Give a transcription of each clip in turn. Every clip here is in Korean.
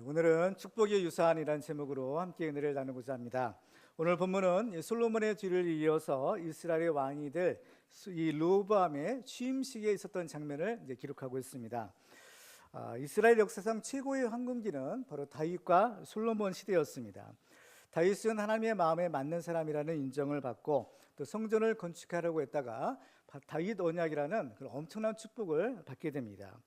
오늘은 축복의 유산이라는 제목으로 함께 은혜를 나누고자 합니다. 오늘 본문은 솔로몬의 뒤를 이어서 이스라엘의 왕이 될 이 르호보암의 취임식에 있었던 장면을 기록하고 있습니다. 이스라엘 역사상 최고의 황금기는 바로 다윗과 솔로몬 시대였습니다. 다윗은 하나님의 마음에 맞는 사람이라는 인정을 받고 또 성전을 건축하려고 했다가 다윗 언약이라는 그런 엄청난 축복을 받게 됩니다.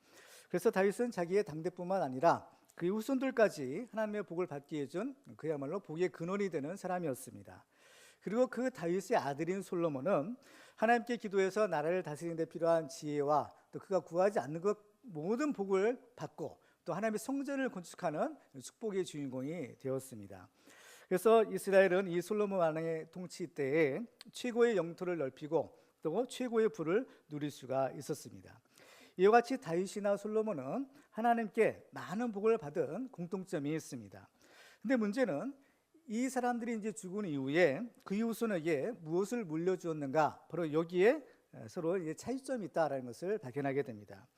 그래서 다윗은 자기의 당대뿐만 아니라 그의 후손들까지 하나님의 복을 받게 해준 그야말로 복의 근원이 되는 사람이었습니다. 그리고 그 다윗의 아들인 솔로몬은 하나님께 기도해서 나라를 다스리는 데 필요한 지혜와 또 그가 구하지 않는 것 모든 복을 받고 또 하나님의 성전을 건축하는 축복의 주인공이 되었습니다. 그래서 이스라엘은 이 솔로몬 왕의 통치 때에 최고의 영토를 넓히고 또 최고의 부를 누릴 수가 있었습니다. 이와 같이 다윗이나 솔로몬은 하나님께 많은 복을 받은 공통점이 있습니다. 근데 문제는 이 사람들이 이제 죽은 이후에 그 후손에게 무엇을 물려주었는가, 바로 여기에 서로 이제 차이점이 있다라는 것을 발견하게 됩니다.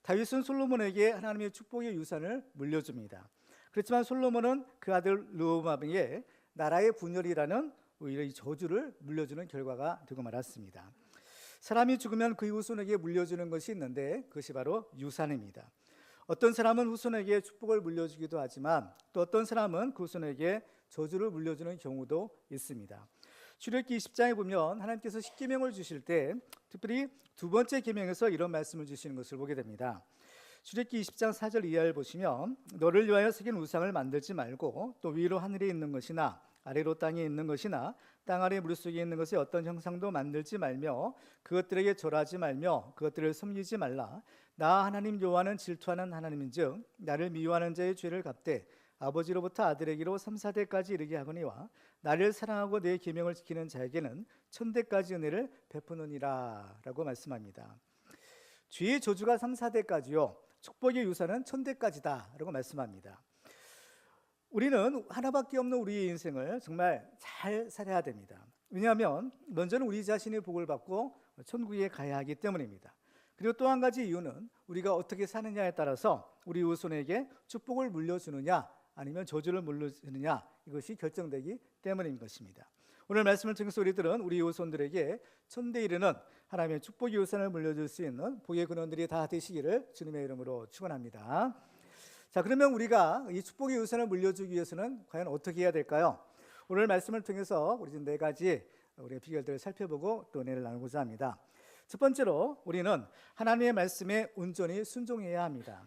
다윗은 솔로몬에게 하나님의 축복의 유산을 물려줍니다. 그렇지만 솔로몬은 그 아들 르호보암에게 나라의 분열이라는 오히려 이 저주를 물려주는 결과가 되고 말았습니다. 사람이 죽으면 그 후손에게 물려주는 것이 있는데 그것이 바로 유산입니다. 어떤 사람은 후손에게 축복을 물려주기도 하지만 또 어떤 사람은 그 후손에게 저주를 물려주는 경우도 있습니다. 출애굽기 20장에 보면 하나님께서 십계명을 주실 때 특별히 두 번째 계명에서 이런 말씀을 주시는 것을 보게 됩니다. 출애굽기 20장 4절 이하를 보시면 너를 위하여 새긴 우상을 만들지 말고 또 위로 하늘에 있는 것이나 아래로 땅에 있는 것이나 땅 아래 물속에 있는 것의 어떤 형상도 만들지 말며 그것들에게 절하지 말며 그것들을 섬기지 말라. 나 하나님 여호와는 질투하는 하나님인즉 나를 미워하는 자의 죄를 갚되 아버지로부터 아들에게로 3, 4대까지 이르게 하거니와 나를 사랑하고 내 계명을 지키는 자에게는 1000대까지 은혜를 베푸느니라 라고 말씀합니다. 죄의 저주가 3, 4대까지요 축복의 유산은 1000대까지다 라고 말씀합니다. 우리는 하나밖에 없는 우리의 인생을 정말 잘 살아야 됩니다. 왜냐하면 먼저는 우리 자신의 복을 받고 천국에 가야 하기 때문입니다. 그리고 또 한 가지 이유는 우리가 어떻게 사느냐에 따라서 우리 후손에게 축복을 물려주느냐 아니면 저주를 물려주느냐 이것이 결정되기 때문인 것입니다. 오늘 말씀을 통해서 우리들은 우리 후손들에게 천대 이르는 하나님의 축복의 유산을 물려줄 수 있는 복의 근원들이 다 되시기를 주님의 이름으로 축원합니다. 자, 그러면 우리가 이 축복의 유산을 물려주기 위해서는 과연 어떻게 해야 될까요? 오늘 말씀을 통해서 우리 네 가지 우리의 비결들을 살펴보고 또 은혜를 나누고자 합니다. 첫 번째로 우리는 하나님의 말씀에 온전히 순종해야 합니다.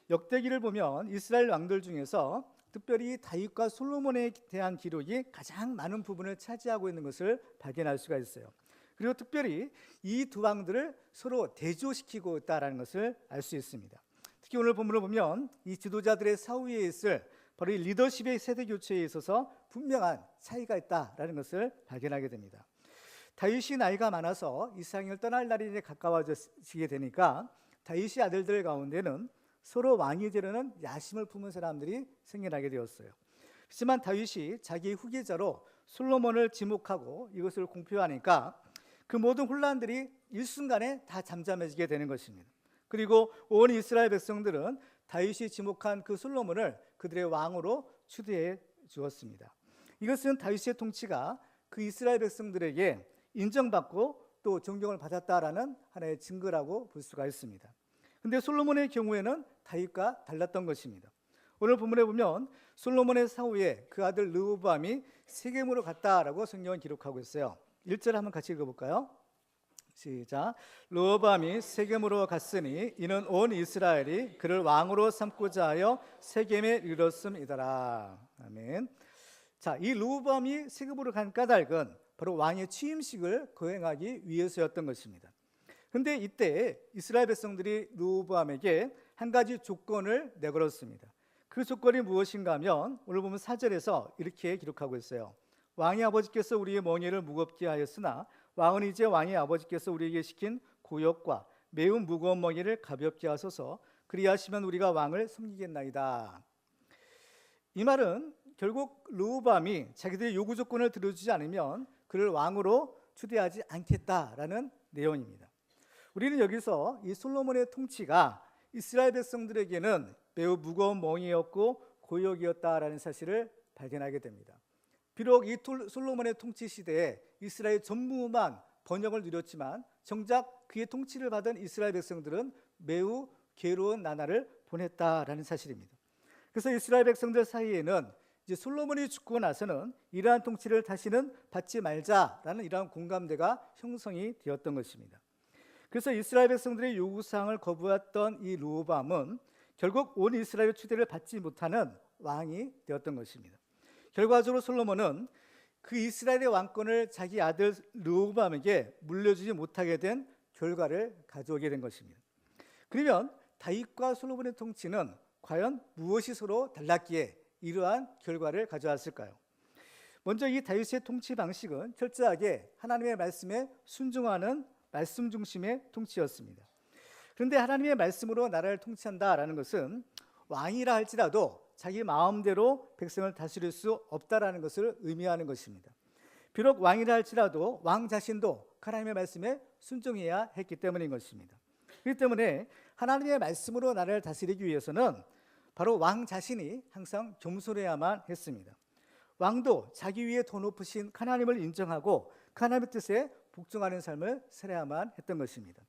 역대기를 보면 이스라엘 왕들 중에서 특별히 다윗과 솔로몬에 대한 기록이 가장 많은 부분을 차지하고 있는 것을 발견할 수가 있어요. 그리고 특별히 이 두 왕들을 서로 대조시키고 있다는 것을 알 수 있습니다. 특히 오늘 본문을 보면 이 지도자들의 사후에 있을 바로 이 리더십의 세대 교체에 있어서 분명한 차이가 있다라는 것을 발견하게 됩니다. 다윗이 나이가 많아서 이 세상을 떠날 날이 이제 가까워지게 되니까 다윗의 아들들 가운데는 서로 왕이 되려는 야심을 품은 사람들이 생겨나게 되었어요. 하지만 다윗이 자기의 후계자로 솔로몬을 지목하고 이것을 공표하니까 그 모든 혼란들이 일순간에 다 잠잠해지게 되는 것입니다. 그리고 온 이스라엘 백성들은 다윗이 지목한 그 솔로몬을 그들의 왕으로 추대해 주었습니다. 이것은 다윗의 통치가 그 이스라엘 백성들에게 인정받고 또 존경을 받았다라는 하나의 증거라고 볼 수가 있습니다. 그런데 솔로몬의 경우에는 다윗과 달랐던 것입니다. 오늘 본문에 보면 솔로몬의 사후에 그 아들 르호보암이 세겜으로 갔다라고 성경은 기록하고 있어요. 1절 한번 같이 읽어볼까요? 시작. 르호보암이 세겜으로 갔으니 이는 온 이스라엘이 그를 왕으로 삼고자 하여 세겜에 이르렀음이더라. 아멘. 자, 이 르호보암이 세겜으로 간 까닭은 바로 왕의 취임식을 거행하기 위해서였던 것입니다. 그런데 이때 이스라엘 백성들이 르호보암에게 한 가지 조건을 내걸었습니다. 그 조건이 무엇인가 하면 오늘 보면 4절에서 이렇게 기록하고 있어요. 왕의 아버지께서 우리의 멍에를 무겁게 하였으나 왕은 이제 왕의 아버지께서 우리에게 시킨 고역과 매우 무거운 멍에를 가볍게 하소서. 그리하시면 우리가 왕을 섬기겠나이다. 이 말은 결국 르호보암이 자기들의 요구 조건을 들어주지 않으면 그를 왕으로 추대하지 않겠다라는 내용입니다. 우리는 여기서 이 솔로몬의 통치가 이스라엘 백성들에게는 매우 무거운 멍이었고 고역이었다라는 사실을 발견하게 됩니다. 비록 이 솔로몬의 통치 시대에 이스라엘 전무만 번영을 누렸지만 정작 그의 통치를 받은 이스라엘 백성들은 매우 괴로운 나날을 보냈다라는 사실입니다. 그래서 이스라엘 백성들 사이에는 이제 솔로몬이 죽고 나서는 이러한 통치를 다시는 받지 말자라는 이러한 공감대가 형성이 되었던 것입니다. 그래서 이스라엘 백성들의 요구사항을 거부했던 이 르호보암은 결국 온 이스라엘 추대를 받지 못하는 왕이 되었던 것입니다. 결과적으로 솔로몬은 그 이스라엘의 왕권을 자기 아들 르호보암에게 물려주지 못하게 된 결과를 가져오게 된 것입니다. 그러면 다윗과 솔로몬의 통치는 과연 무엇이 서로 달랐기에 이러한 결과를 가져왔을까요? 먼저 이 다윗의 통치 방식은 철저하게 하나님의 말씀에 순종하는 말씀 중심의 통치였습니다. 그런데 하나님의 말씀으로 나라를 통치한다라는 것은 왕이라 할지라도 자기 마음대로 백성을 다스릴 수 없다라는 것을 의미하는 것입니다. 비록 왕이라 할지라도 왕 자신도 하나님의 말씀에 순종해야 했기 때문인 것입니다. 그렇기 때문에 하나님의 말씀으로 나라를 다스리기 위해서는 바로 왕 자신이 항상 겸손해야만 했습니다. 왕도 자기 위에 더 높으신 하나님을 인정하고 하나님의 뜻에 복종하는 삶을 살아야만 했던 것입니다.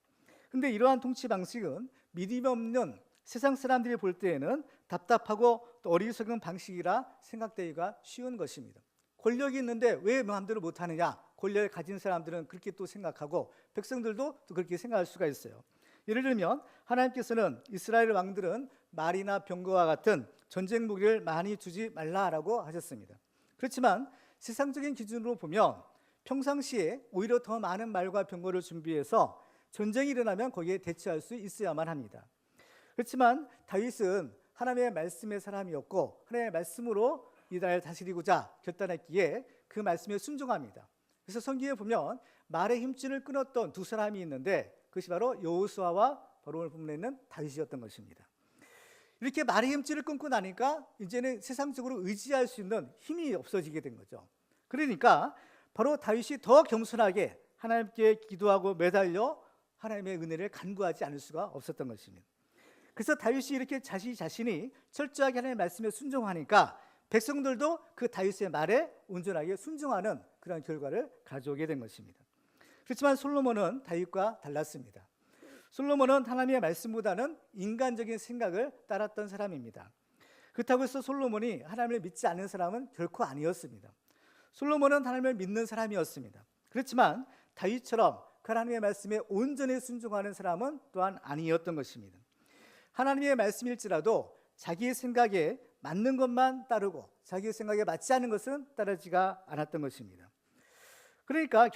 그런데 이러한 통치 방식은 믿음이 없는 세상 사람들이 볼 때에는 답답하고 또 어리석은 방식이라 생각되기가 쉬운 것입니다. 권력이 있는데 왜 마음대로 못하느냐, 권력을 가진 사람들은 그렇게 또 생각하고 백성들도 또 그렇게 생각할 수가 있어요. 예를 들면 하나님께서는 이스라엘 왕들은 말이나 병거와 같은 전쟁 무기를 많이 주지 말라라고 하셨습니다. 그렇지만 세상적인 기준으로 보면 평상시에 오히려 더 많은 말과 병거를 준비해서 전쟁이 일어나면 거기에 대처할 수 있어야만 합니다. 그렇지만 다윗은 하나님의 말씀의 사람이었고 하나님의 말씀으로 이 나라를 다스리고자 결단했기에 그 말씀에 순종합니다. 그래서 성경에 보면 말의 힘줄을 끊었던 두 사람이 있는데 그것이 바로 여호수아와 바로 오늘 본문에 있는 다윗이었던 것입니다. 이렇게 말의 힘줄을 끊고 나니까 이제는 세상적으로 의지할 수 있는 힘이 없어지게 된 거죠. 그러니까 바로 다윗이 더 겸손하게 하나님께 기도하고 매달려 하나님의 은혜를 간구하지 않을 수가 없었던 것입니다. 그래서 다윗이 이렇게 자신이 철저하게 하나님의 말씀에 순종하니까 백성들도 그 다윗의 말에 온전하게 순종하는 그런 결과를 가져오게 된 것입니다. 그렇지만 솔로몬은 다윗과 달랐습니다. 솔로몬은 하나님의 말씀보다는 인간적인 생각을 따랐던 사람입니다. 그렇다고 해서 솔로몬이 하나님을 믿지 않는 사람은 결코 아니었습니다. 솔로몬은 하나님을 믿는 사람이었습니다. 그렇지만 다윗처럼 하나님의 말씀에 온전히 순종하는 사람은 또한 아니었던 것입니다. 하나님의 말씀일지라도 자기의 생각에 맞는 것만 따르고 자기의 생각에 맞지 않은 것은 따르지가 않았던 것입니다. 그러니까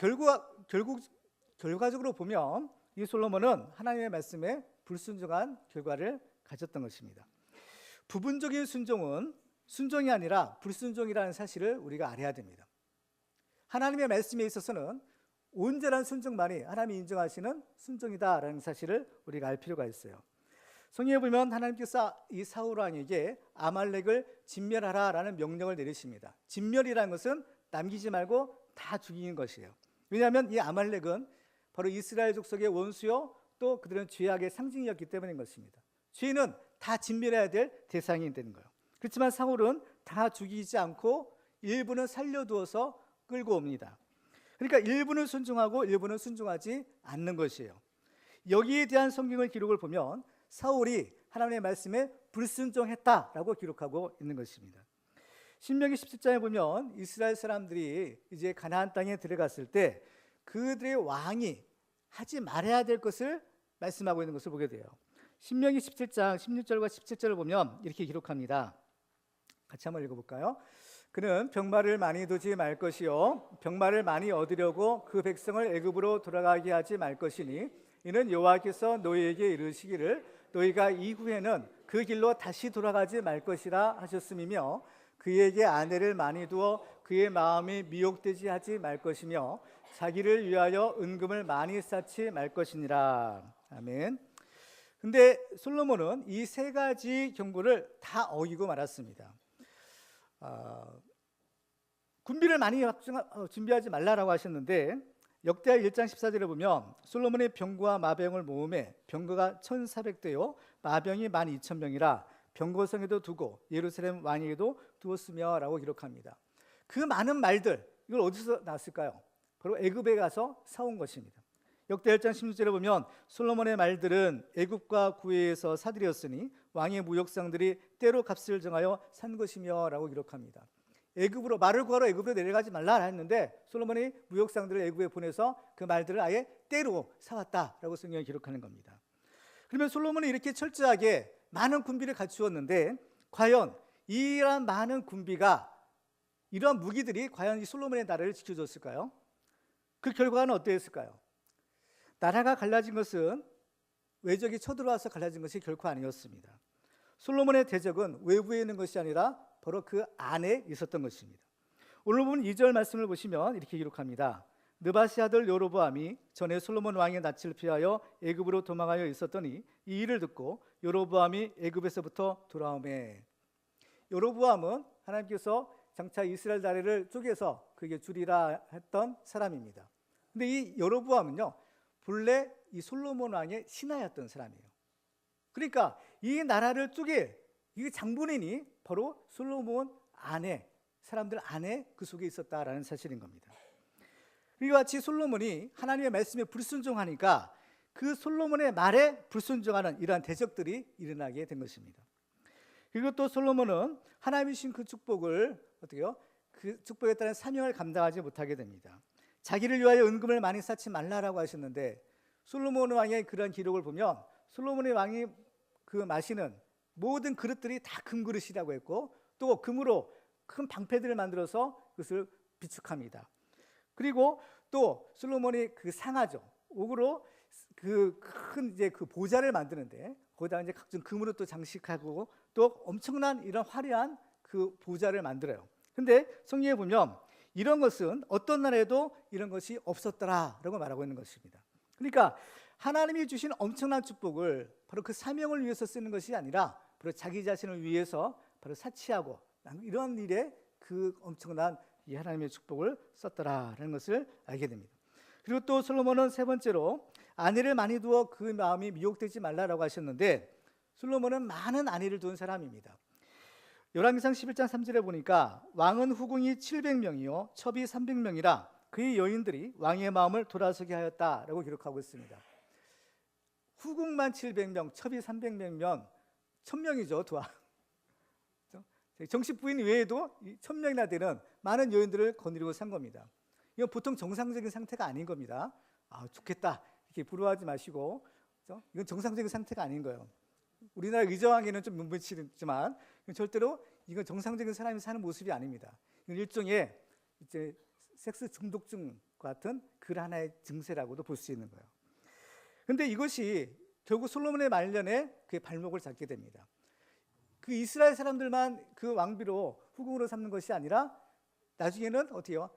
결과적으로 보면 이 솔로몬은 하나님의 말씀에 불순종한 결과를 가졌던 것입니다. 부분적인 순종은 순종이 아니라 불순종이라는 사실을 우리가 알아야 됩니다. 하나님의 말씀에 있어서는 온전한 순종만이 하나님이 인정하시는 순종이다라는 사실을 우리가 알 필요가 있어요. 성경에 보면 하나님께서 이 사울 왕에게 아말렉을 진멸하라라는 명령을 내리십니다. 진멸이라는 것은 남기지 말고 다 죽이는 것이에요. 왜냐하면 이 아말렉은 바로 이스라엘 족속의 원수요 또 그들은 죄악의 상징이었기 때문인 것입니다. 죄는 다 진멸해야 될 대상이 되는 거예요. 그렇지만 사울은 다 죽이지 않고 일부는 살려두어서 끌고 옵니다. 그러니까 일부는 순종하고 일부는 순종하지 않는 것이에요. 여기에 대한 성경의 기록을 보면 사울이 하나님의 말씀에 불순종했다라고 기록하고 있는 것입니다. 신명기 17장에 보면 이스라엘 사람들이 이제 가나안 땅에 들어갔을 때 그들의 왕이 하지 말아야 될 것을 말씀하고 있는 것을 보게 돼요. 신명기 17장 16절과 17절을 보면 이렇게 기록합니다. 같이 한번 읽어볼까요? 그는 병마를 많이 두지 말 것이요 병마를 많이 얻으려고 그 백성을 애굽으로 돌아가게 하지 말 것이니 이는 여호와께서 너희에게 이르시기를 너희가 이후에는 그 길로 다시 돌아가지 말 것이라 하셨음이며 그에게 아내를 많이 두어 그의 마음이 미혹되지 하지 말 것이며 자기를 위하여 은금을 많이 쌓지 말 것이니라. 아멘. 근데 솔로몬은 이 세 가지 경고를 다 어기고 말았습니다. 군비를 많이 준비하지 말라라고 하셨는데 역대하 1장 14절에 보면 솔로몬의 병거와 마병을 모음에 병거가 1,400대요 마병이 12,000명이라 병거성에도 두고 예루살렘 왕에게도 두었으며라고 기록합니다. 그 많은 말들, 이걸 어디서 났을까요? 바로 애굽에 가서 사온 것입니다. 역대 1장 16절에 보면 솔로몬의 말들은 애굽과 구해에서 사들였으니 왕의 무역상들이 때로 값을 정하여 산 것이며라고 기록합니다. 애굽으로 말을 구하러 애굽으로 내려가지 말라 했는데 솔로몬이 무역상들을 애굽에 보내서 그 말들을 아예 때로 사왔다라고 성경에 기록하는 겁니다. 그러면 솔로몬이 이렇게 철저하게 많은 군비를 갖추었는데 과연 이러한 많은 군비가 이러한 무기들이 과연 이 솔로몬의 나라를 지켜줬을까요? 그 결과는 어떠했을까요? 나라가 갈라진 것은 외적이 쳐들어와서 갈라진 것이 결코 아니었습니다. 솔로몬의 대적은 외부에 있는 것이 아니라 바로 그 안에 있었던 것입니다. 오늘 본 2절 말씀을 보시면 이렇게 기록합니다. 느바시 아들 여로보암이 전에 솔로몬 왕의 낯을 피하여 애굽으로 도망하여 있었더니 이 일을 듣고 여로보암이 애굽에서부터 돌아오매. 여로보암은 하나님께서 장차 이스라엘 나라를 쪼개서 그게 주리라 했던 사람입니다. 근데 이 여로보암은요, 본래 이 솔로몬 왕의 신하였던 사람이에요. 그러니까 이 나라를 쪼개 이 장본인이 바로 솔로몬 안에, 사람들 안에 그 속에 있었다라는 사실인 겁니다. 이와 같이 솔로몬이 하나님의 말씀에 불순종하니까 그 솔로몬의 말에 불순종하는 이러한 대적들이 일어나게 된 것입니다. 그리고 또 솔로몬은 하나님이 주신 그 축복을 어떻게요? 그 축복에 따른 사명을 감당하지 못하게 됩니다. 자기를 위하여 은금을 많이 쌓지 말라라고 하셨는데 솔로몬 왕의 그런 기록을 보면 솔로몬의 왕이 그 마시는 모든 그릇들이 다 금그릇이라고 했고 또 금으로 큰 방패들을 만들어서 그것을 비축합니다. 그리고 또 솔로몬이 그 상하죠. 옥으로 그 큰 이제 그 보좌를 만드는데 거기다 이제 각종 금으로 또 장식하고 또 엄청난 이런 화려한 그 보좌를 만들어요. 근데 성경에 보면 이런 것은 어떤 나라에도 이런 것이 없었더라라고 말하고 있는 것입니다. 그러니까 하나님이 주신 엄청난 축복을 바로 그 사명을 위해서 쓰는 것이 아니라 바로 자기 자신을 위해서 바로 사치하고 이런 일에 그 엄청난 이 하나님의 축복을 썼더라라는 것을 알게 됩니다. 그리고 또 솔로몬은 세 번째로 아내를 많이 두어 그 마음이 미혹되지 말라라고 하셨는데 솔로몬은 많은 아내를 둔 사람입니다. 열왕기상 11장 3절에 보니까 왕은 후궁이 700명이요 첩이 300명이라 그의 여인들이 왕의 마음을 돌아서게 하였다라고 기록하고 있습니다. 후궁만 700명, 첩이 300명이면 1000명이죠. 도와. 정식 부인 외에도 1000명이나 되는 많은 여인들을 거느리고 산 겁니다. 이건 보통 정상적인 상태가 아닌 겁니다. 아, 좋겠다 이렇게 부러워하지 마시고, 그렇죠? 이건 정상적인 상태가 아닌 거예요. 우리나라 의정왕에는 좀 문붙이지만 절대로 이건 정상적인 사람이 사는 모습이 아닙니다. 이건 일종의 이제 섹스 중독증 같은 그 하나의 증세라고도 볼 수 있는 거예요. 그런데 이것이 결국 솔로몬의 말년에 그의 발목을 잡게 됩니다. 그 이스라엘 사람들만 그 왕비로 후궁으로 삼는 것이 아니라 나중에는 어떻게요?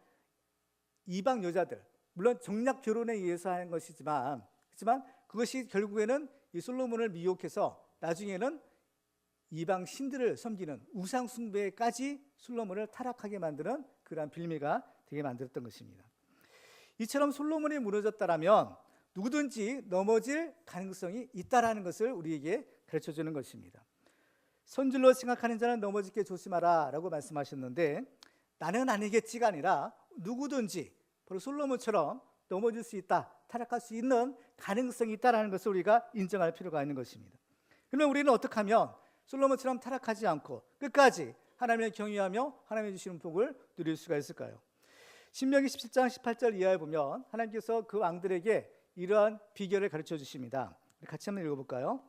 이방 여자들, 물론 정략 결혼에 의해서 하는 것이지만 그렇지만 그것이 결국에는 이 솔로몬을 미혹해서 나중에는 이방 신들을 섬기는 우상 숭배까지 솔로몬을 타락하게 만드는 그러한 빌미가 되게 만들었던 것입니다. 이처럼 솔로몬이 무너졌다라면 누구든지 넘어질 가능성이 있다라는 것을 우리에게 가르쳐주는 것입니다. 선줄로 생각하는 자는 넘어지게 조심하라 라고 말씀하셨는데 나는 아니겠지가 아니라 누구든지 바로 솔로몬처럼 넘어질 수 있다, 타락할 수 있는 가능성이 있다는 것을 우리가 인정할 필요가 있는 것입니다. 그러면 우리는 어떻게 하면 솔로몬처럼 타락하지 않고 끝까지 하나님을 경외하며 하나님이 주시는 복을 누릴 수가 있을까요? 신명기 17장 18절 이하에 보면 하나님께서 그 왕들에게 이러한 비결을 가르쳐 주십니다. 같이 한번 읽어볼까요?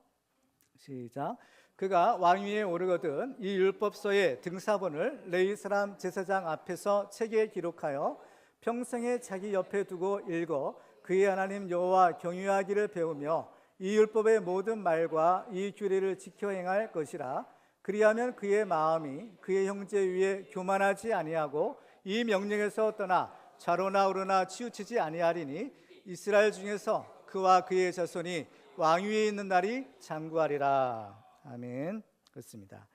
시작. 그가 왕위에 오르거든 이 율법서의 등사본을 레위 사람 제사장 앞에서 책에 기록하여 평생에 자기 옆에 두고 읽어 그의 하나님 여호와 경외하기를 배우며 이 율법의 모든 말과 이 규례를 지켜 행할 것이라. 그리하면 그의 마음이 그의 형제 위에 교만하지 아니하고 이 명령에서 떠나 좌로나 우로나 치우치지 아니하리니 이스라엘 중에서 그와 그의 자손이 왕위에 있는 날이 장구하리라. 아멘. 그렇습니다.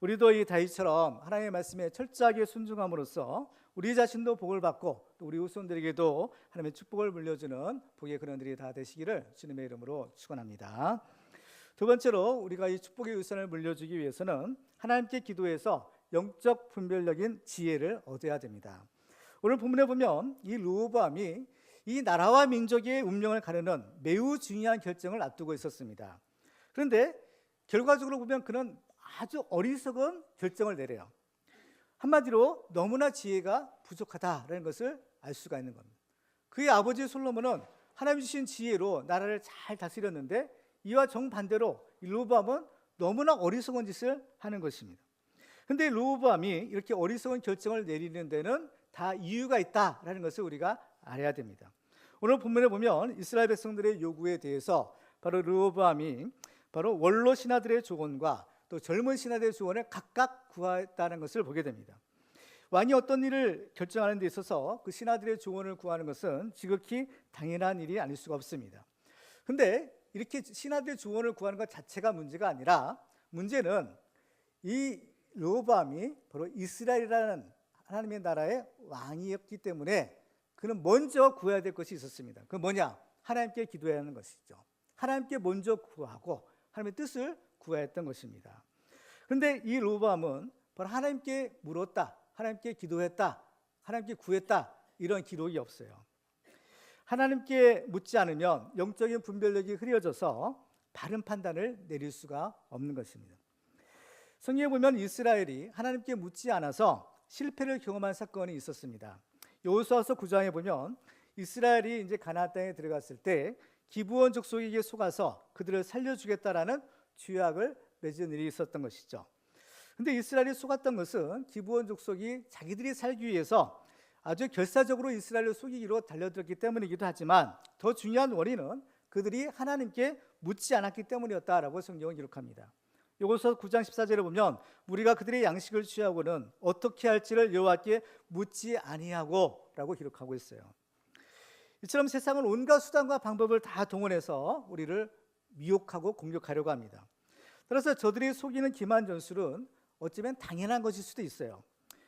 우리도 이 다윗처럼 하나님의 말씀에 철저하게 순종함으로써 우리 자신도 복을 받고 또 우리 후손들에게도 하나님의 축복을 물려주는 복의 근원들이 다 되시기를 주님의 이름으로 축원합니다. 두 번째로 우리가 이 축복의 유산을 물려주기 위해서는 하나님께 기도해서 영적 분별력인 지혜를 얻어야 됩니다. 오늘 본문에 보면 이 르호보암이 이 나라와 민족의 운명을 가르는 매우 중요한 결정을 앞두고 있었습니다. 그런데 결과적으로 보면 그는 아주 어리석은 결정을 내려요. 한마디로 너무나 지혜가 부족하다라는 것을 알 수가 있는 겁니다. 그의 아버지 솔로몬은 하나님 주신 지혜로 나라를 잘 다스렸는데 이와 정반대로 르호보암은 너무나 어리석은 짓을 하는 것입니다. 그런데 르호보암이 이렇게 어리석은 결정을 내리는 데는 다 이유가 있다라는 것을 우리가 알아야 됩니다. 오늘 본문에 보면 이스라엘 백성들의 요구에 대해서 바로 르호보암이 바로 원로 신하들의 조언과 또 젊은 신하들의 조언을 각각 구했다는 것을 보게 됩니다. 왕이 어떤 일을 결정하는 데 있어서 그 신하들의 조언을 구하는 것은 지극히 당연한 일이 아닐 수가 없습니다. 그런데 이렇게 신하들의 조언을 구하는 것 자체가 문제가 아니라 문제는 이 르호보암이 바로 이스라엘이라는 하나님의 나라의 왕이었기 때문에 그는 먼저 구해야 될 것이 있었습니다. 그건 뭐냐? 하나님께 기도해야 하는 것이죠. 하나님께 먼저 구하고 하나님의 뜻을 구해야 했던 것입니다. 그런데 이 르호보암은 바로 하나님께 물었다, 하나님께 기도했다, 하나님께 구했다 이런 기록이 없어요. 하나님께 묻지 않으면 영적인 분별력이 흐려져서 바른 판단을 내릴 수가 없는 것입니다. 성경에 보면 이스라엘이 하나님께 묻지 않아서 실패를 경험한 사건이 있었습니다. 여호수아서 9장에 보면 이스라엘이 이제 가나안 땅에 들어갔을 때 기브온 족속에게 속아서 그들을 살려주겠다라는 죄악을 맺은 일이 있었던 것이죠. 그런데 이스라엘이 속았던 것은 기브온 족속이 자기들이 살기 위해서 아주 결사적으로 이스라엘을 속이기로 달려들었기 때문이기도 하지만 더 중요한 원인은 그들이 하나님께 묻지 않았기 때문이었다라고 성경은 기록합니다. 여호수아 9장 14절에 보면 우리가 그들의 양식을 취하고는 어떻게 할지를 여호와께 묻지 아니하고 라고 기록하고 있어요. 이처럼 세상은 온갖 수단과 방법을 다 동원해서 우리를 미혹하고 공격하려고 합니다. 따라서 저들이 속이는 기만 전술은 어쩌면 당연한 것일 수도 있어요.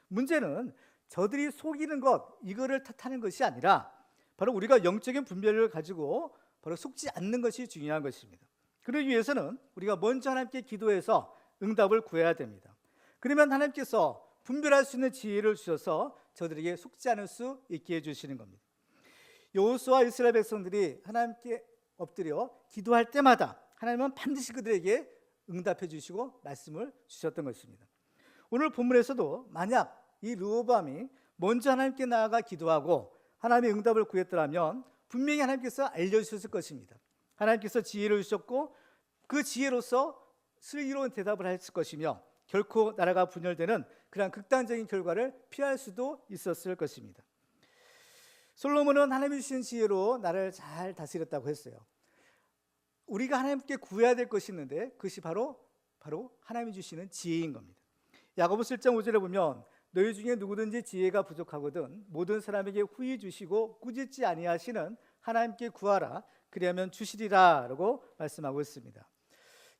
문제는 저들이 속이는 것 이거를 탓하는 것이 아니라 바로 우리가 영적인 분별을 가지고 바로 속지 않는 것이 중요한 것입니다. 그러기 위해서는 우리가 먼저 하나님께 기도해서 응답을 구해야 됩니다. 그러면 하나님께서 분별할 수 있는 지혜를 주셔서 저들에게 속지 않을 수 있게 해주시는 겁니다. 여호수아와 이스라엘 백성들이 하나님께 엎드려 기도할 때마다 하나님은 반드시 그들에게 응답해 주시고 말씀을 주셨던 것입니다. 오늘 본문에서도 만약 이 르호보암이 먼저 하나님께 나아가 기도하고 하나님의 응답을 구했더라면 분명히 하나님께서 알려주셨을 것입니다. 하나님께서 지혜를 주셨고 그 지혜로서 슬기로운 대답을 했을 것이며 결코 나라가 분열되는 그런 극단적인 결과를 피할 수도 있었을 것입니다. 솔로몬은 하나님이 주신 지혜로 나라를 잘 다스렸다고 했어요. 우리가 하나님께 구해야 될 것이 있는데 그것이 바로 하나님이 주시는 지혜인 겁니다. 야고보서 1장 5절에 보면 너희 중에 누구든지 지혜가 부족하거든 모든 사람에게 후히 주시고 꾸짖지 아니하시는 하나님께 구하라 그리하면 주시리라 라고 말씀하고 있습니다.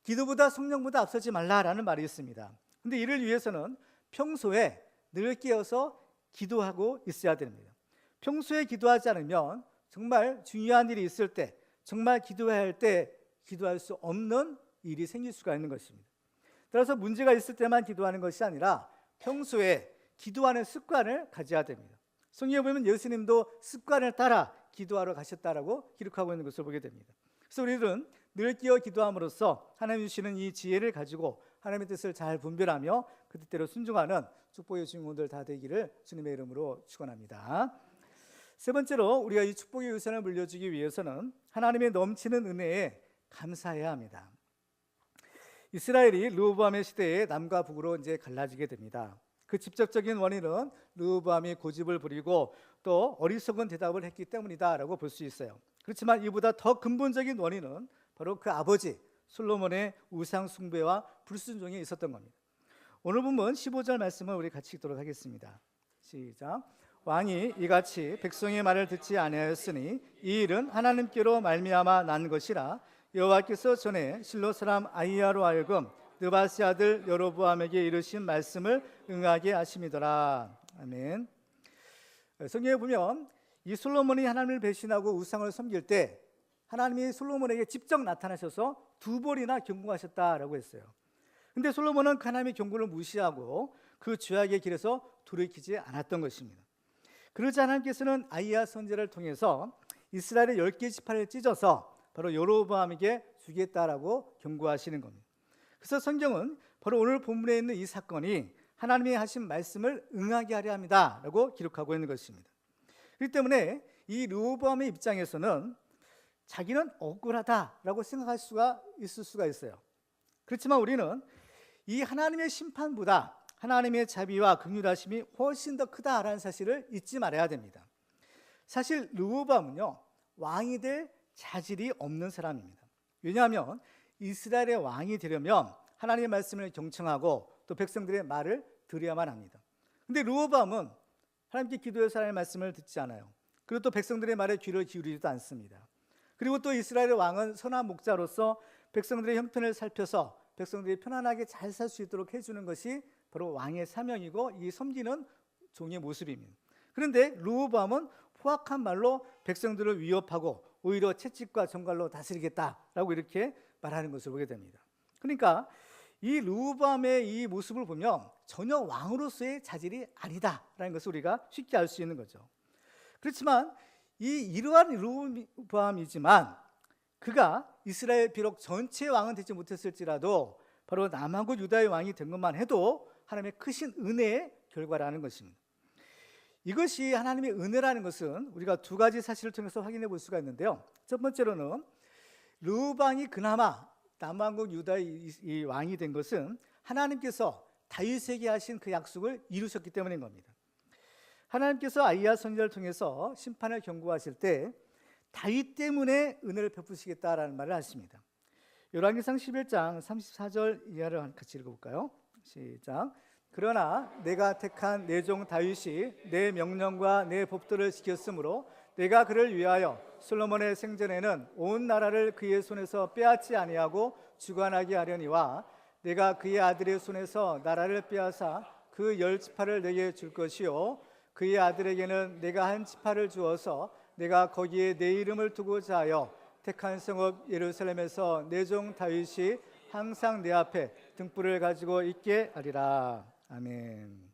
기도보다 성령보다 앞서지 말라라는 말이 있습니다. 그런데 이를 위해서는 평소에 늘 깨어서 기도하고 있어야 됩니다. 평소에 기도하지 않으면 정말 중요한 일이 있을 때 정말 기도해야 할 때 기도할 수 없는 일이 생길 수가 있는 것입니다. 따라서 문제가 있을 때만 기도하는 것이 아니라 평소에 기도하는 습관을 가져야 됩니다. 성경에 보면 예수님도 습관을 따라 기도하러 가셨다라고 기록하고 있는 것을 보게 됩니다. 그래서 우리들은 늘 끼어 기도함으로써 하나님 주시는 이 지혜를 가지고 하나님의 뜻을 잘 분별하며 그 뜻대로 순종하는 축복의 주인공들 다 되기를 주님의 이름으로 축원합니다. 세 번째로 우리가 이 축복의 유산을 물려주기 위해서는 하나님의 넘치는 은혜에 감사해야 합니다. 이스라엘이 르호보암의 시대에 남과 북으로 이제 갈라지게 됩니다. 그 직접적인 원인은 르호보암이 고집을 부리고 또 어리석은 대답을 했기 때문이다라고 볼 수 있어요. 그렇지만 이보다 더 근본적인 원인은 바로 그 아버지 솔로몬의 우상 숭배와 불순종에 있었던 겁니다. 오늘 본문 15절 말씀을 우리 같이 읽도록 하겠습니다. 시작. 왕이 이같이 백성의 말을 듣지 아니하였으니 이 일은 하나님께로 말미암아 난 것이라 여호와께서 전에 실로 사람 아히야로 하여금 느바시 아들 여로보암에게 이르신 말씀을 응하게 하심이더라. 아멘. 성경에 보면 이 솔로몬이 하나님을 배신하고 우상을 섬길 때 하나님이 솔로몬에게 직접 나타나셔서 2번이나 경고하셨다라고 했어요. 근데 솔로몬은 하나님의 경고를 무시하고 그 죄악의 길에서 돌이키지 않았던 것입니다. 그러자 하나님께서는 아이야 선지자를 통해서 이스라엘의 10개 지파를 찢어서 바로 여로보암에게 주겠다라고 경고하시는 겁니다. 그래서 성경은 바로 오늘 본문에 있는 이 사건이 하나님이 하신 말씀을 응하게 하려 합니다라고 기록하고 있는 것입니다. 그렇기 때문에 이 르호보암의 입장에서는 자기는 억울하다라고 생각할 수가 있을 수가 있어요. 그렇지만 우리는 이 하나님의 심판보다 하나님의 자비와 긍휼하심이 훨씬 더 크다라는 사실을 잊지 말아야 됩니다. 사실 르호보암은요, 왕이 될 자질이 없는 사람입니다. 왜냐하면 이스라엘의 왕이 되려면 하나님의 말씀을 경청하고 또 백성들의 말을 들어야만 합니다. 근데 르호보암은 하나님께 기도해서 하나님의 말씀을 듣지 않아요. 그리고 또 백성들의 말에 귀를 기울이지도 않습니다. 그리고 또 이스라엘의 왕은 선한 목자로서 백성들의 형편을 살펴서 백성들이 편안하게 잘 살 수 있도록 해주는 것이 바로 왕의 사명이고 이 섬기는 종의 모습입니다. 그런데 르호보암은 포악한 말로 백성들을 위협하고 오히려 채찍과 정갈로 다스리겠다라고 이렇게 말하는 것을 보게 됩니다. 그러니까 이 르호보암의 이 모습을 보면 전혀 왕으로서의 자질이 아니다라는 것을 우리가 쉽게 알 수 있는 거죠. 그렇지만 이러한 르호보암이지만 그가 이스라엘 비록 전체 왕은 되지 못했을지라도 바로 남한국 유다의 왕이 된 것만 해도 하나님의 크신 은혜의 결과라는 것입니다. 이것이 하나님의 은혜라는 것은 우리가 2가지 사실을 통해서 확인해 볼 수가 있는데요. 첫 번째로는 르호보암이 그나마 남한국 유다의 이 왕이 된 것은 하나님께서 다윗에게 하신 그 약속을 이루셨기 때문인 겁니다. 하나님께서 아이야 선지자를 통해서 심판을 경고하실 때 다윗 때문에 은혜를 베푸시겠다라는 말을 하십니다. 열왕기상 11장 34절 이하를 같이 읽어볼까요? 시작. 그러나 내가 택한 내 종 다윗이 내 명령과 내 법도를 지켰으므로 내가 그를 위하여 솔로몬의 생전에는 온 나라를 그의 손에서 빼앗지 아니하고 주관하게 하려니와 내가 그의 아들의 손에서 나라를 빼앗아 그 10지파를 내게 줄 것이요 그의 아들에게는 내가 한 지파를 주어서 내가 거기에 내 이름을 두고자 하여 택한 성읍 예루살렘에서 내 종 다윗이 항상 내 앞에 등불을 가지고 있게 하리라. 아멘.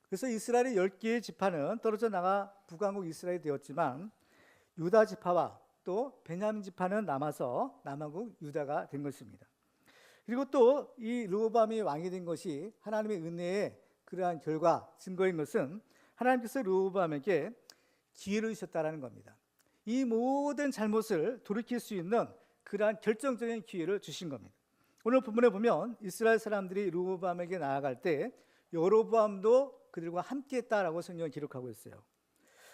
그래서 이스라엘의 10개의 지파는 떨어져 나가 북왕국 이스라엘이 되었지만 유다 지파와 또 베냐민 지파는 남아서 남왕국 유다가 된 것입니다. 그리고 또 이 르호보암이 왕이 된 것이 하나님의 은혜의 그러한 결과 증거인 것은 하나님께서 르호보암에게 기회를 주셨다라는 겁니다. 이 모든 잘못을 돌이킬 수 있는 그러한 결정적인 기회를 주신 겁니다. 오늘 본문에 보면 이스라엘 사람들이 르호보암에게 나아갈 때 여로보암도 그들과 함께 했다라고 성경이 기록하고 있어요.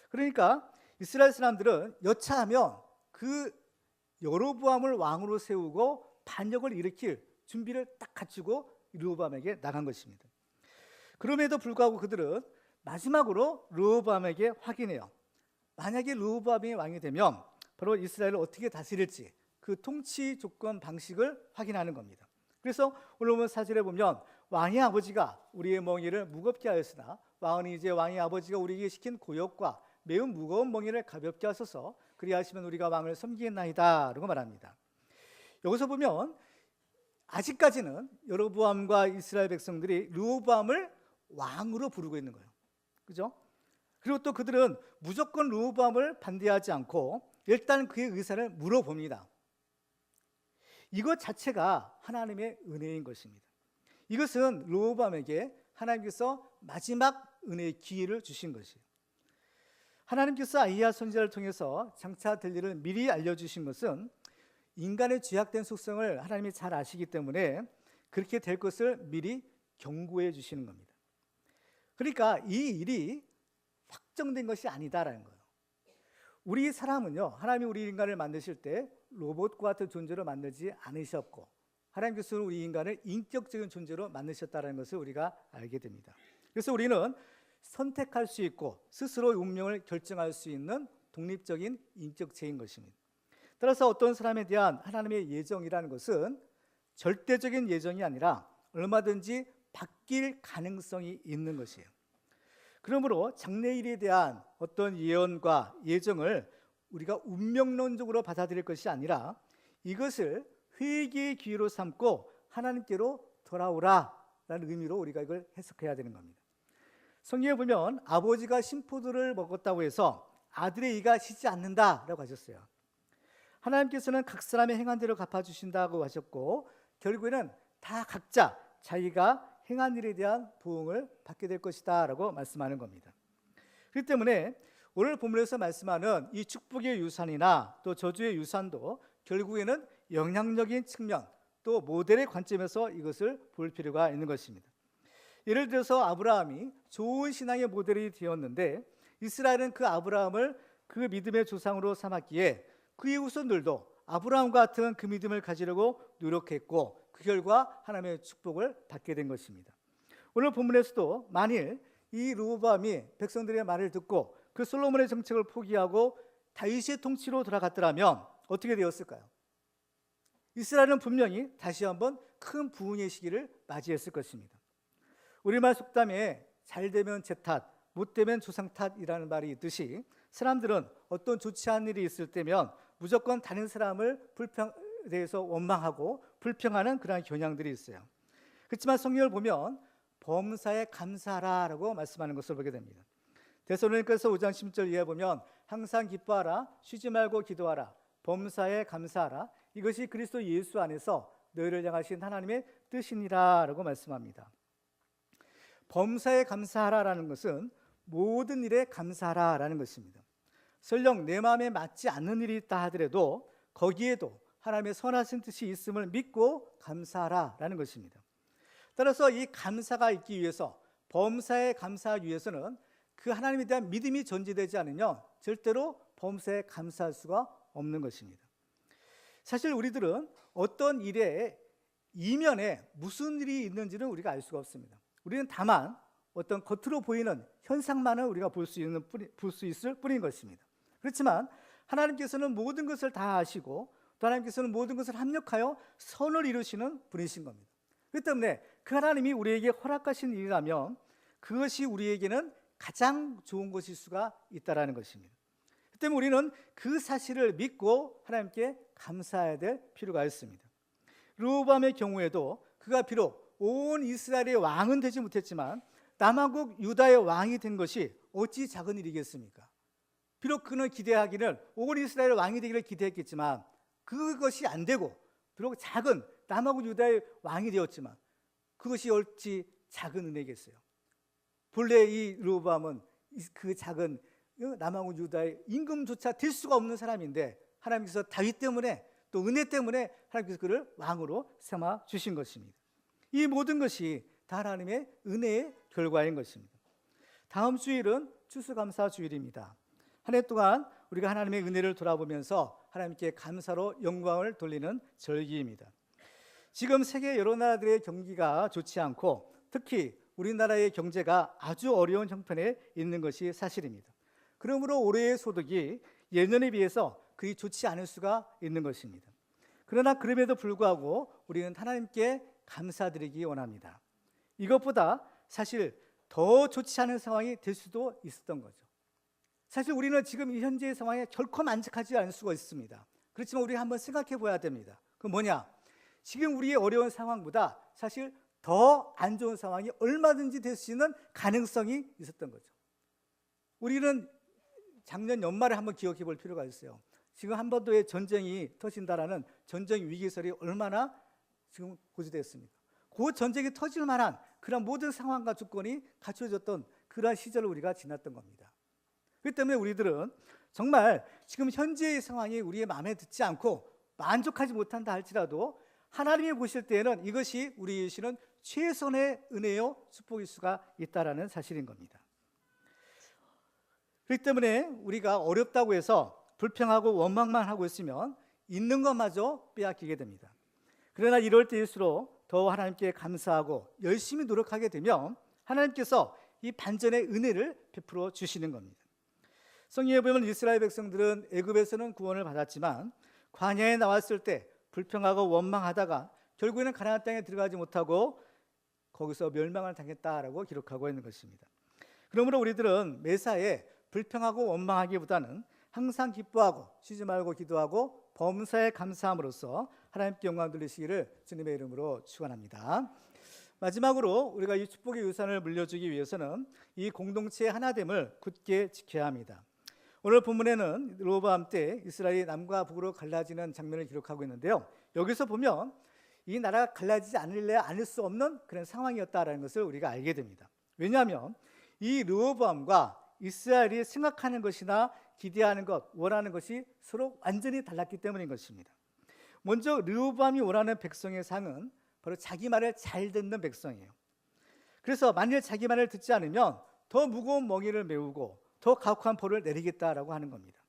그러니까 이스라엘 사람들은 여차하면 그 여로보암을 왕으로 세우고 반역을 일으킬 준비를 딱 갖추고 르호보암에게 나간 것입니다. 그럼에도 불구하고 그들은 마지막으로 르호보암에게 확인해요. 만약에 르호보암이 왕이 되면 바로 이스라엘을 어떻게 다스릴지 그 통치 조건 방식을 확인하는 겁니다. 그래서 오늘 보면 4절에 보면 왕의 아버지가 우리의 멍에를 무겁게 하였으나 왕은 이제 왕의 아버지가 우리에게 시킨 고역과 매우 무거운 멍에를 가볍게 하소서 그리하시면 우리가 왕을 섬기겠나이다 라고 말합니다. 여기서 보면 아직까지는 여로보암과 이스라엘 백성들이 르호보암을 왕으로 부르고 있는 거예요. 그죠? 그리고 또 그들은 무조건 르호보암을 반대하지 않고 일단 그의 의사를 물어봅니다. 이것 자체가 하나님의 은혜인 것입니다. 이것은 르호보암에게 하나님께서 마지막 은혜의 기회를 주신 것이에요. 하나님께서 아이야 선지자를 통해서 장차 될 일을 미리 알려주신 것은 인간의 죄악된 속성을 하나님이 잘 아시기 때문에 그렇게 될 것을 미리 경고해 주시는 겁니다. 그러니까 이 일이 확정된 것이 아니다라는 거예요. 우리 사람은요, 하나님이 우리 인간을 만드실 때 로봇과 같은 존재로 만들지 않으셨고 하나님께서는 우리 인간을 인격적인 존재로 만드셨다는 것을 우리가 알게 됩니다. 그래서 우리는 선택할 수 있고 스스로 운명을 결정할 수 있는 독립적인 인격체인 것입니다. 따라서 어떤 사람에 대한 하나님의 예정이라는 것은 절대적인 예정이 아니라 얼마든지 바뀔 가능성이 있는 것이에요. 그러므로 장래일에 대한 어떤 예언과 예정을 우리가 운명론적으로 받아들일 것이 아니라 이것을 회개의 기회로 삼고 하나님께로 돌아오라라는 의미로 우리가 이걸 해석해야 되는 겁니다. 성경에 보면 아버지가 신포도를 먹었다고 해서 아들의 이가 쉬지 않는다라고 하셨어요. 하나님께서는 각 사람의 행한 대로 갚아주신다고 하셨고 결국에는 다 각자 자기가 행한 일에 대한 보응을 받게 될 것이다 라고 말씀하는 겁니다. 그렇기 때문에 오늘 본문에서 말씀하는 이 축복의 유산이나 또 저주의 유산도 결국에는 영향력인 측면 또 모델의 관점에서 이것을 볼 필요가 있는 것입니다. 예를 들어서 아브라함이 좋은 신앙의 모델이 되었는데 이스라엘은 그 아브라함을 그 믿음의 조상으로 삼았기에 그의 후손들도 아브라함과 같은 그 믿음을 가지려고 노력했고 그 결과 하나님의 축복을 받게 된 것입니다. 오늘 본문에서도 만일 이 르호보암이 백성들의 말을 듣고 그 솔로몬의 정책을 포기하고 다윗의 통치로 돌아갔더라면 어떻게 되었을까요? 이스라엘은 분명히 다시 한번 큰 부흥의 시기를 맞이했을 것입니다. 우리말 속담에 잘 되면 제 탓, 못 되면 조상 탓이라는 말이 있듯이 사람들은 어떤 좋지 않은 일이 있을 때면 무조건 다른 사람을 대해서 원망하고 불평하는 그러한 경향들이 있어요. 그렇지만 성경을 보면 범사에 감사하라라고 말씀하는 것을 보게 됩니다. 데살로니가서 5장 10절 이하에 보면 항상 기뻐하라, 쉬지 말고 기도하라, 범사에 감사하라, 이것이 그리스도 예수 안에서 너희를 향하신 하나님의 뜻이니라라고 말씀합니다. 범사에 감사하라라는 것은 모든 일에 감사하라라는 것입니다. 설령 내 마음에 맞지 않는 일이 있다 하더라도 거기에도 하나님의 선하신 뜻이 있음을 믿고 감사하라라는 것입니다. 따라서 이 감사가 있기 위해서, 범사에 감사하기 위해서는 그 하나님에 대한 믿음이 전제되지 않으면 절대로 범사에 감사할 수가 없는 것입니다. 사실 우리들은 어떤 일의 이면에 무슨 일이 있는지는 우리가 알 수가 없습니다. 우리는 다만 어떤 겉으로 보이는 현상만을 우리가 볼 수 있을 뿐인 것입니다. 그렇지만 하나님께서는 모든 것을 다 아시고 또 하나님께서는 모든 것을 합력하여 선을 이루시는 분이신 겁니다. 그렇기 때문에 그 하나님이 우리에게 허락하신 일이라면 그것이 우리에게는 가장 좋은 것일 수가 있다는 것입니다. 그렇기 때문에 우리는 그 사실을 믿고 하나님께 감사해야 될 필요가 있습니다. 르호보암의 경우에도 그가 비록 온 이스라엘의 왕은 되지 못했지만 남한국 유다의 왕이 된 것이 어찌 작은 일이겠습니까? 비록 그는 기대하기를 온 이스라엘 왕이 되기를 기대했겠지만 그것이 안 되고 비록 작은 남한국 유다의 왕이 되었지만 그것이 어찌 작은 은혜겠어요? 본래 이 르호보암은 그 작은 남한국 유다의 임금조차 될 수가 없는 사람인데 하나님께서 다윗 때문에 또 은혜 때문에 하나님께서 그를 왕으로 삼아 주신 것입니다. 이 모든 것이 다 하나님의 은혜의 결과인 것입니다. 다음 주일은 추수감사 주일입니다. 한 해 동안 우리가 하나님의 은혜를 돌아보면서 하나님께 감사로 영광을 돌리는 절기입니다. 지금 세계 여러 나라들의 경기가 좋지 않고 특히 우리나라의 경제가 아주 어려운 형편에 있는 것이 사실입니다. 그러므로 올해의 소득이 예년에 비해서 그리 좋지 않을 수가 있는 것입니다. 그러나 그럼에도 불구하고 우리는 하나님께 감사드리기 원합니다. 이것보다 사실 더 좋지 않은 상황이 될 수도 있었던 거죠. 사실 우리는 지금 이 현재의 상황에 결코 만족하지 않을 수가 있습니다. 그렇지만 우리가 한번 생각해 봐야 됩니다. 그건 뭐냐? 지금 우리의 어려운 상황보다 사실 더 안 좋은 상황이 얼마든지 될 수 있는 가능성이 있었던 거죠. 우리는 작년 연말에 한번 기억해 볼 필요가 있어요. 지금 한반도에 전쟁이 터진다라는 전쟁 위기설이 얼마나 지금 고조됐습니까? 그 전쟁이 터질 만한 그런 모든 상황과 조건이 갖춰졌던 그러한 시절을 우리가 지났던 겁니다. 그렇기 때문에 우리들은 정말 지금 현재의 상황이 우리의 마음에 듣지 않고 만족하지 못한다 할지라도 하나님이 보실 때에는 이것이 우리에게 주시는 최선의 은혜요 축복일 수가 있다라는 사실인 겁니다. 그렇기 때문에 우리가 어렵다고 해서 불평하고 원망만 하고 있으면 있는 것마저 빼앗기게 됩니다. 그러나 이럴 때일수록 더 하나님께 감사하고 열심히 노력하게 되면 하나님께서 이 반전의 은혜를 베풀어 주시는 겁니다. 성경에 보면 이스라엘 백성들은 애굽에서는 구원을 받았지만 광야에 나왔을 때 불평하고 원망하다가 결국에는 가나안 땅에 들어가지 못하고 거기서 멸망을 당했다라고 기록하고 있는 것입니다. 그러므로 우리들은 매사에 불평하고 원망하기보다는 항상 기뻐하고 쉬지 말고 기도하고 범사에 감사함으로써 하나님께 영광 돌리시기를 주님의 이름으로 축원합니다. 마지막으로 우리가 이 축복의 유산을 물려주기 위해서는 이 공동체의 하나됨을 굳게 지켜야 합니다. 오늘 본문에는 르호보암 때 이스라엘이 남과 북으로 갈라지는 장면을 기록하고 있는데요. 여기서 보면 이 나라가 갈라지지 않을 수 없는 그런 상황이었다라는 것을 우리가 알게 됩니다. 왜냐하면 이 르호보암과 이스라엘이 생각하는 것이나 기대하는 것, 원하는 것이 서로 완전히 달랐기 때문인 것입니다. 먼저 르호보암이 원하는 백성의 상은 바로 자기 말을 잘 듣는 백성이에요. 그래서 만일 자기 말을 듣지 않으면 더 무거운 멍에를 메우고 더 가혹한 벌을 내리겠다라고 하는 겁니다.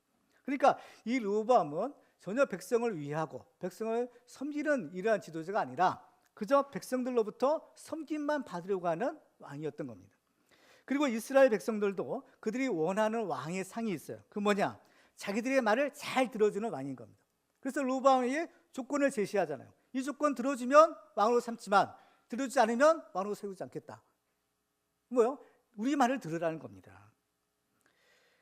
그러니까 이 르호보암은 전혀 백성을 위하고 백성을 섬기는 이러한 지도자가 아니라 그저 백성들로부터 섬김만 받으려고 하는 왕이었던 겁니다. 그리고 이스라엘 백성들도 그들이 원하는 왕의 상이 있어요. 그 뭐냐? 자기들의 말을 잘 들어주는 왕인 겁니다. 그래서 르호보암에게 조건을 제시하잖아요. 이 조건 들어주면 왕으로 삼지만 들어주지 않으면 왕으로 세우지 않겠다. 뭐요? 우리 말을 들으라는 겁니다.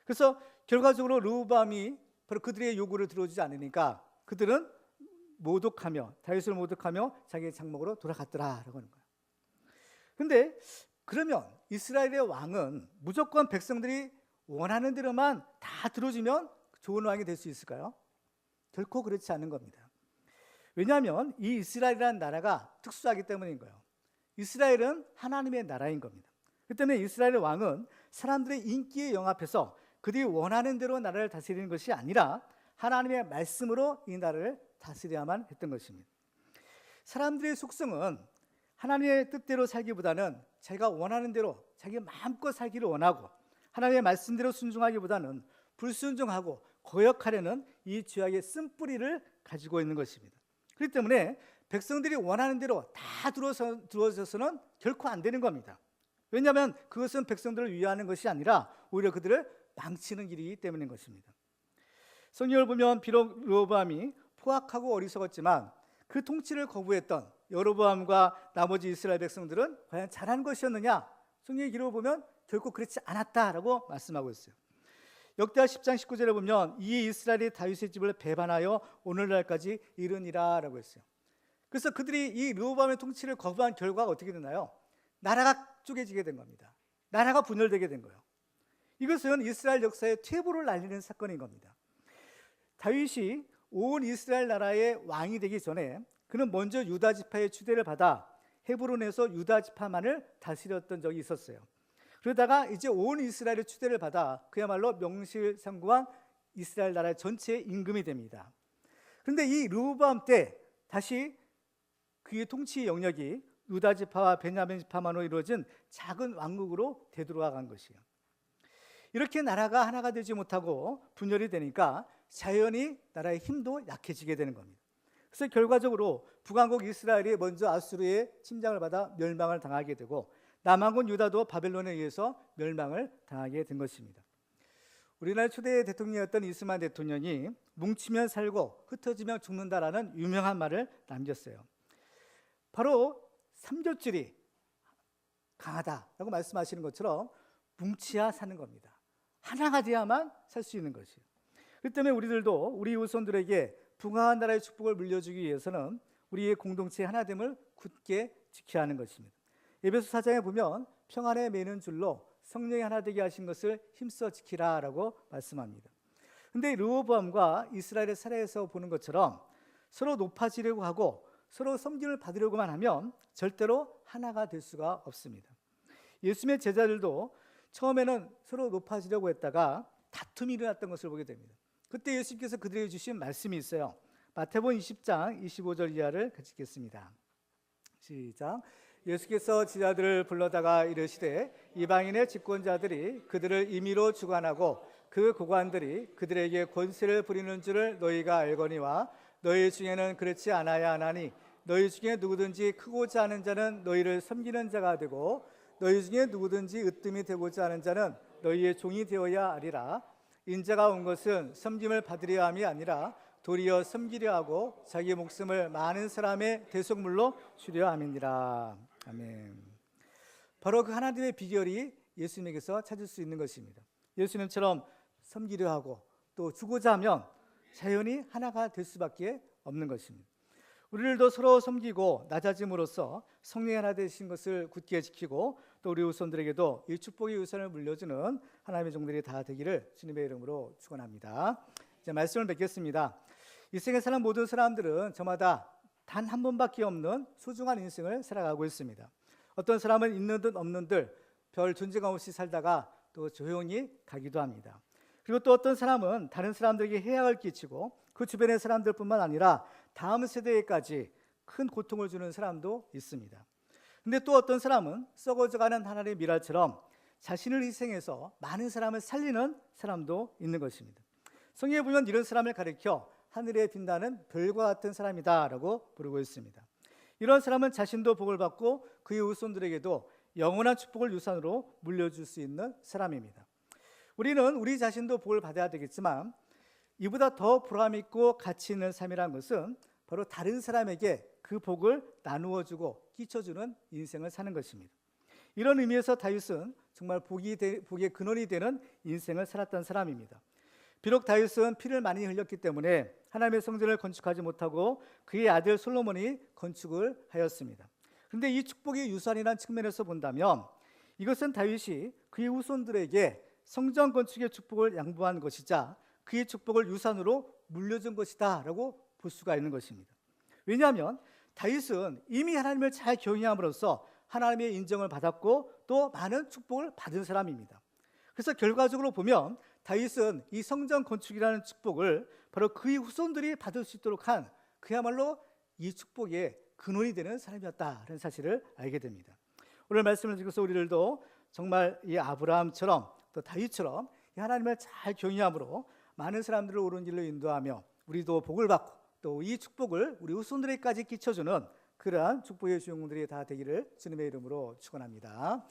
그래서 결과적으로 르호보암이 바로 그들의 요구를 들어주지 않으니까 그들은 모독하며 다윗을 모독하며 자기의 장막으로 돌아갔더라라고 하는 거예요. 그런데 그러면 이스라엘의 왕은 무조건 백성들이 원하는 대로만 다 들어주면 좋은 왕이 될 수 있을까요? 결코 그렇지 않은 겁니다. 왜냐하면 이 이스라엘이라는 나라가 특수하기 때문인 거예요. 이스라엘은 하나님의 나라인 겁니다. 그렇기 때문에 이스라엘의 왕은 사람들의 인기에 영합해서 그들이 원하는 대로 나라를 다스리는 것이 아니라 하나님의 말씀으로 이 나라를 다스려야만 했던 것입니다. 사람들의 속성은 하나님의 뜻대로 살기보다는 자기가 원하는 대로 자기 마음껏 살기를 원하고 하나님의 말씀대로 순종하기보다는 불순종하고 거역하려는 이 죄악의 쓴뿌리를 가지고 있는 것입니다. 그렇기 때문에 백성들이 원하는 대로 다 들어서는 결코 안 되는 겁니다. 왜냐하면 그것은 백성들을 위하는 것이 아니라 오히려 그들을 망치는 길이기 때문인 것입니다. 성경을 보면 비록 르호보암이 포악하고 어리석었지만 그 통치를 거부했던 여로보암과 나머지 이스라엘 백성들은 과연 잘한 것이었느냐? 성경의 기록을 보면 결코 그렇지 않았다라고 말씀하고 있어요. 역대하 10장 19절에 보면 이 이스라엘이 다윗의 집을 배반하여 오늘날까지 이르니라라고 했어요. 그래서 그들이 이 르호보암의 통치를 거부한 결과가 어떻게 되나요? 나라가 쪼개지게 된 겁니다. 나라가 분열되게 된 거예요. 이것은 이스라엘 역사의 퇴보를 날리는 사건인 겁니다. 다윗이 온 이스라엘 나라의 왕이 되기 전에 그는 먼저 유다 지파의 추대를 받아 헤브론에서 유다 지파만을 다스렸던 적이 있었어요. 그러다가 이제 온 이스라엘의 추대를 받아 그야말로 명실상부한 이스라엘 나라 전체의 임금이 됩니다. 그런데 이 르호보암 때 다시 그의 통치 영역이 유다 지파와 베냐민 지파만으로 이루어진 작은 왕국으로 되돌아간 것이에요. 이렇게 나라가 하나가 되지 못하고 분열이 되니까 자연히 나라의 힘도 약해지게 되는 겁니다. 그래서 결과적으로 북왕국 이스라엘이 먼저 아수르의 침략을 받아 멸망을 당하게 되고 남왕국 유다도 바벨론에 의해서 멸망을 당하게 된 것입니다. 우리나라 초대 대통령이었던 이스만 대통령이 뭉치면 살고 흩어지면 죽는다라는 유명한 말을 남겼어요. 바로 삼겹줄이 강하다라고 말씀하시는 것처럼 뭉치야 사는 겁니다. 하나가 돼야만 살 수 있는 것이에요. 그렇기 때문에 우리들도 우리 후손들에게 풍성한 나라의 축복을 물려주기 위해서는 우리의 공동체 하나됨을 굳게 지켜야 하는 것입니다. 에베소 4장에 보면 평안에 매는 줄로 성령이 하나 되게 하신 것을 힘써 지키라라고 말씀합니다. 그런데 르호보암과 이스라엘의 사례에서 보는 것처럼 서로 높아지려고 하고 서로 섬김을 받으려고만 하면 절대로 하나가 될 수가 없습니다. 예수님의 제자들도 처음에는 서로 높아지려고 했다가 다툼이 일어났던 것을 보게 됩니다. 그때 예수님께서 그들에게 주신 말씀이 있어요. 마태복음 20장 25절 이하를 같이 읽겠습니다. 시작. 예수께서 제자들을 불러다가 이르시되 이방인의 집권자들이 그들을 임의로 주관하고 그 고관들이 그들에게 권세를 부리는 줄을 너희가 알거니와 너희 중에는 그렇지 않아야 하나니 너희 중에 누구든지 크고자 하는 자는 너희를 섬기는 자가 되고 너희 중에 누구든지 으뜸이 되고자 하는 자는 너희의 종이 되어야 하리라. 인자가 온 것은 섬김을 받으려 함이 아니라 도리어 섬기려 하고 자기 목숨을 많은 사람의 대속물로 주려 함이니라. 아멘. 바로 그 하나님의 비결이 예수님에게서 찾을 수 있는 것입니다. 예수님처럼 섬기려 하고 또 주고자 하면 자연히 하나가 될 수밖에 없는 것입니다. 우리들도 서로 섬기고 낮아짐으로써 성령이 하나 되신 것을 굳게 지키고 또 우리 후손들에게도 이 축복의 유산을 물려주는 하나님의 종들이 다 되기를 주님의 이름으로 축원합니다. 이제 말씀을 뵙겠습니다. 이 세상에 사는 모든 사람들은 저마다 단 한 번밖에 없는 소중한 인생을 살아가고 있습니다. 어떤 사람은 있는 듯 없는 듯 별 존재감 없이 살다가 또 조용히 가기도 합니다. 그리고 또 어떤 사람은 다른 사람들에게 해악을 끼치고 그 주변의 사람들뿐만 아니라 다음 세대에까지 큰 고통을 주는 사람도 있습니다. 근데 또 어떤 사람은 썩어져가는 하나님의 미랄처럼 자신을 희생해서 많은 사람을 살리는 사람도 있는 것입니다. 성경에 보면 이런 사람을 가리켜 하늘에 빛나는 별과 같은 사람이다라고 부르고 있습니다. 이런 사람은 자신도 복을 받고 그의 후손들에게도 영원한 축복을 유산으로 물려줄 수 있는 사람입니다. 우리는 우리 자신도 복을 받아야 되겠지만 이보다 더 보람 있고 가치 있는 삶이라는 것은 바로 다른 사람에게 그 복을 나누어 주고 끼쳐주는 인생을 사는 것입니다. 이런 의미에서 다윗은 정말 복의 근원이 되는 인생을 살았던 사람입니다. 비록 다윗은 피를 많이 흘렸기 때문에 하나님의 성전을 건축하지 못하고 그의 아들 솔로몬이 건축을 하였습니다. 그런데 이 축복의 유산이라는 측면에서 본다면 이것은 다윗이 그의 후손들에게 성전 건축의 축복을 양보한 것이자 그의 축복을 유산으로 물려준 것이다 라고 볼 수가 있는 것입니다. 왜냐하면 다윗은 이미 하나님을 잘 경외함으로써 하나님의 인정을 받았고 또 많은 축복을 받은 사람입니다. 그래서 결과적으로 보면 다윗은 이 성전 건축이라는 축복을 바로 그의 후손들이 받을 수 있도록 한 그야말로 이 축복의 근원이 되는 사람이었다는 사실을 알게 됩니다. 오늘 말씀을 듣고서 우리들도 정말 이 아브라함처럼 또 다윗처럼 이 하나님을 잘 경외함으로 많은 사람들을 옳은 길로 인도하며 우리도 복을 받고 또 이 축복을 우리 후손들에게까지 끼쳐주는 그러한 축복의 주인공들이 다 되기를 주님의 이름으로 축원합니다.